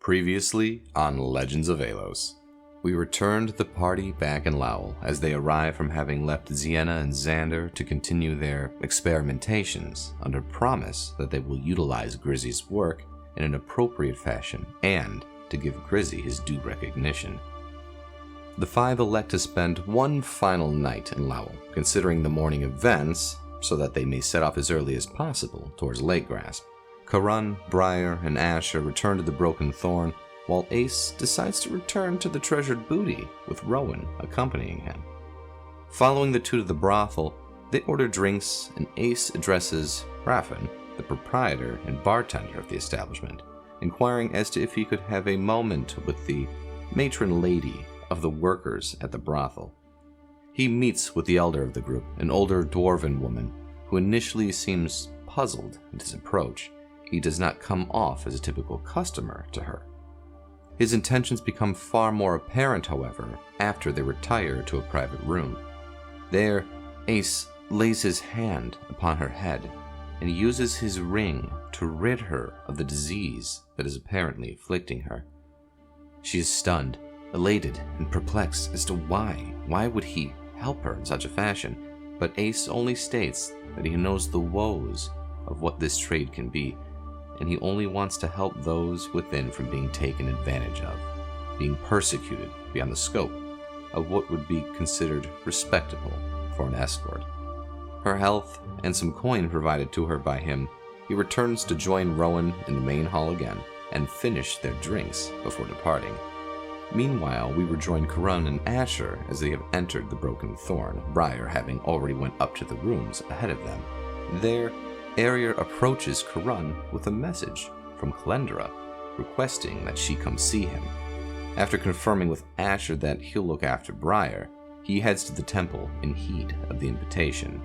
Previously on Legends of Aelos. We returned the party back in Lowell as they arrive from having left Zienna and Xander to continue their experimentations under promise that they will utilize Grizzy's work in an appropriate fashion and to give Grizzy his due recognition. The five elect to spend one final night in Lowell, considering the morning events so that they may set off as early as possible towards Lake Grasp. Karun, Briar, and Asher return to the Broken Thorn, while Ace decides to return to the treasured booty, with Rowan accompanying him. Following the two to the brothel, they order drinks, and Ace addresses Raffin, the proprietor and bartender of the establishment, inquiring as to if he could have a moment with the matron lady of the workers at the brothel. He meets with the elder of the group, an older dwarven woman, who initially seems puzzled at his approach. He does not come off as a typical customer to her. His intentions become far more apparent, however, after they retire to a private room. There, Ace lays his hand upon her head and uses his ring to rid her of the disease that is apparently afflicting her. She is stunned, elated, and perplexed as to why. Why would he help her in such a fashion? But Ace only states that he knows the woes of what this trade can be, and he only wants to help those within from being taken advantage of, being persecuted beyond the scope of what would be considered respectable for an escort. Her health and some coin provided to her by him, he returns to join Rowan in the main hall again and finish their drinks before departing. Meanwhile, we rejoin Karun and Asher as they have entered the Broken Thorn, Briar having already went up to the rooms ahead of them. There, Arier approaches Karun with a message from Kalendra, requesting that she come see him. After confirming with Asher that he'll look after Briar, he heads to the temple in heed of the invitation.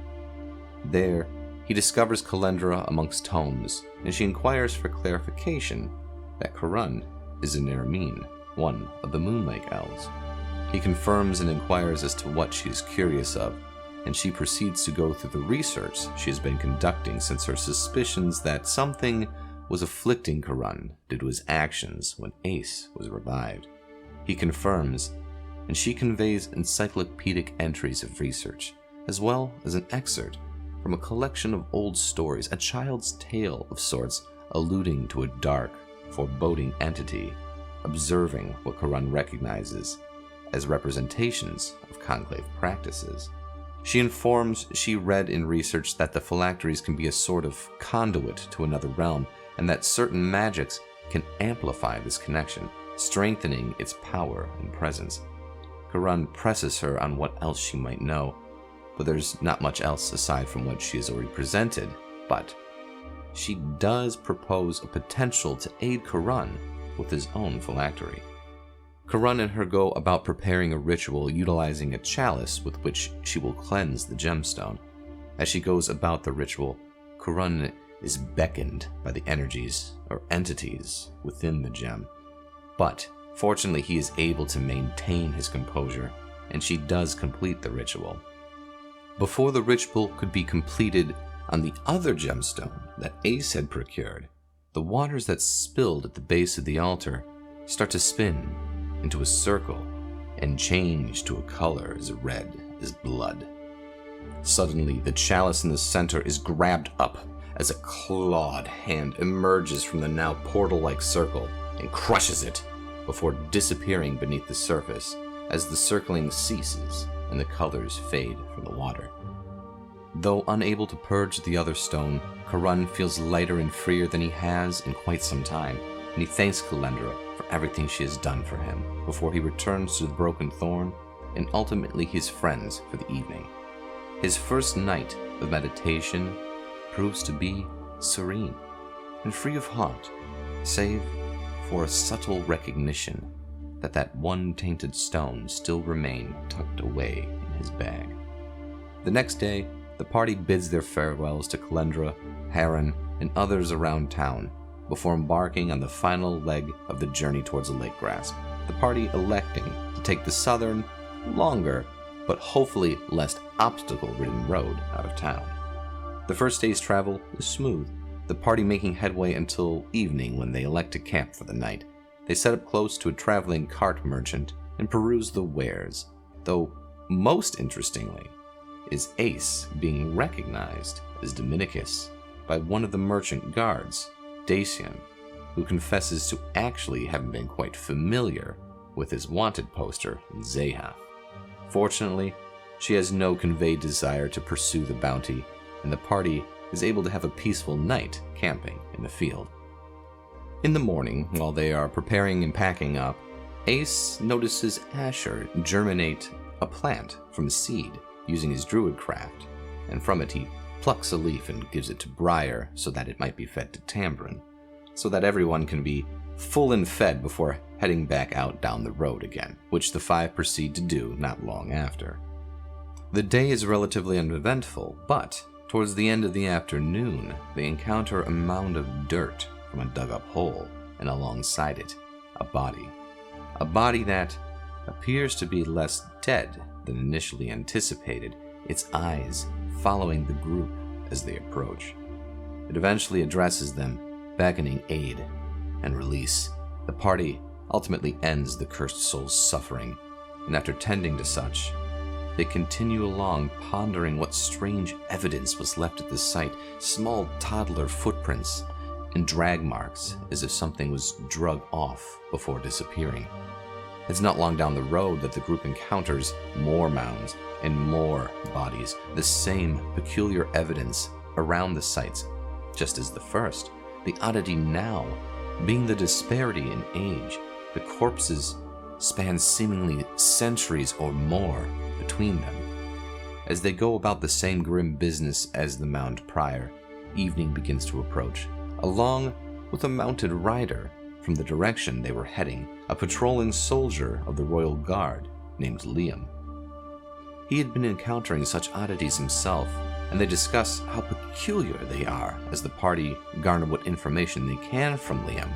There, he discovers Kalendra amongst tomes, and she inquires for clarification that Karun is a Neramine, one of the Moonlake Elves. He confirms and inquires as to what she is curious of, and she proceeds to go through the research she has been conducting since her suspicions that something was afflicting Karun due to his actions when Ace was revived. He confirms, and she conveys encyclopedic entries of research, as well as an excerpt from a collection of old stories, a child's tale of sorts, alluding to a dark, foreboding entity, observing what Karun recognizes as representations of conclave practices. She informs she read in research that the phylacteries can be a sort of conduit to another realm, and that certain magics can amplify this connection, strengthening its power and presence. Karun presses her on what else she might know, but there's not much else aside from what she has already presented, but she does propose a potential to aid Karun with his own phylactery. Karun and her go about preparing a ritual utilizing a chalice with which she will cleanse the gemstone. As she goes about the ritual, Karun is beckoned by the energies or entities within the gem. But fortunately, he is able to maintain his composure, and she does complete the ritual. Before the ritual could be completed on the other gemstone that Ace had procured, the waters that spilled at the base of the altar start to spin into a circle and change to a color as red as blood. Suddenly, the chalice in the center is grabbed up as a clawed hand emerges from the now portal-like circle and crushes it before disappearing beneath the surface as the circling ceases and the colors fade from the water. Though unable to purge the other stone, Karun feels lighter and freer than he has in quite some time, and he thanks Kalendra for everything she has done for him before he returns to the Broken Thorn and ultimately his friends for the evening. His first night of meditation proves to be serene and free of haunt, save for a subtle recognition that that one tainted stone still remained tucked away in his bag. The next day, the party bids their farewells to Kalendra, Harren, and others around town before embarking on the final leg of the journey towards the Lake Grasp, the party electing to take the southern, longer, but hopefully less obstacle-ridden road out of town. The first day's travel is smooth, the party making headway until evening when they elect to camp for the night. They set up close to a traveling cart merchant and peruse the wares, though most interestingly is Ace being recognized as Dominicus by one of the merchant guards, Dacian, who confesses to actually having been quite familiar with his wanted poster in Zeha. Fortunately, she has no conveyed desire to pursue the bounty, and the party is able to have a peaceful night camping in the field. In the morning, while they are preparing and packing up, Ace notices Asher germinate a plant from a seed using his druid craft, and from it he plucks a leaf and gives it to Briar so that it might be fed to Tambrin, so that everyone can be full and fed before heading back out down the road again, which the five proceed to do not long after. The day is relatively uneventful, but towards the end of the afternoon, they encounter a mound of dirt from a dug-up hole, and alongside it, a body. A body that appears to be less dead than initially anticipated, its eyes following the group as they approach. It eventually addresses them, beckoning aid and release. The party ultimately ends the cursed soul's suffering, and after tending to such, they continue along, pondering what strange evidence was left at the site, small toddler footprints and drag marks as if something was drug off before disappearing. It's not long down the road that the group encounters more mounds and more bodies, the same peculiar evidence around the sites, just as the first. The oddity now being the disparity in age. The corpses span seemingly centuries or more between them. As they go about the same grim business as the mound prior, evening begins to approach, along with a mounted rider from the direction they were heading, a patrolling soldier of the Royal Guard named Liam. He had been encountering such oddities himself, and they discuss how peculiar they are as the party garner what information they can from Liam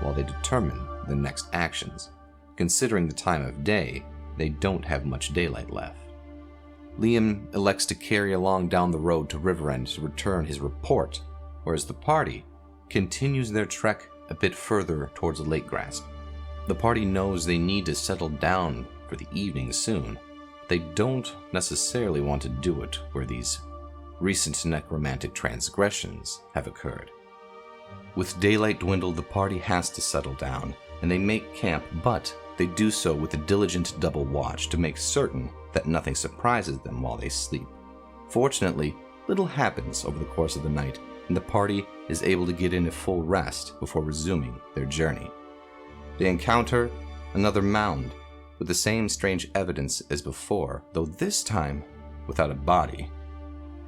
while they determine their next actions. Considering the time of day, they don't have much daylight left. Liam elects to carry along down the road to Riverend to return his report, whereas the party continues their trek a bit further towards the lake grasp. The party knows they need to settle down for the evening soon. They don't necessarily want to do it where these recent necromantic transgressions have occurred. With daylight dwindled, the party has to settle down, and they make camp, but they do so with a diligent double watch to make certain that nothing surprises them while they sleep. Fortunately, little happens over the course of the night, and the party is able to get in a full rest before resuming their journey. They encounter another mound with the same strange evidence as before, though this time without a body.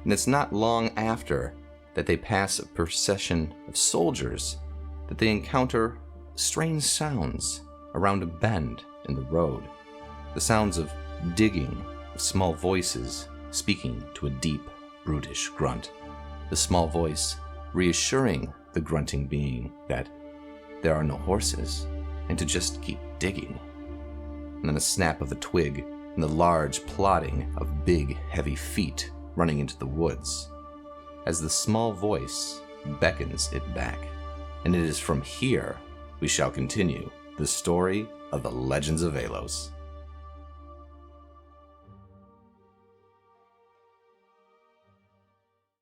And it's not long after that they pass a procession of soldiers that they encounter strange sounds around a bend in the road. The sounds of digging, of small voices speaking to a deep, brutish grunt. The small voice reassuring the grunting being that there are no horses and to just keep digging. And then a snap of a twig and the large plodding of big, heavy feet running into the woods as the small voice beckons it back. And it is from here we shall continue the story of the Legends of Aelos.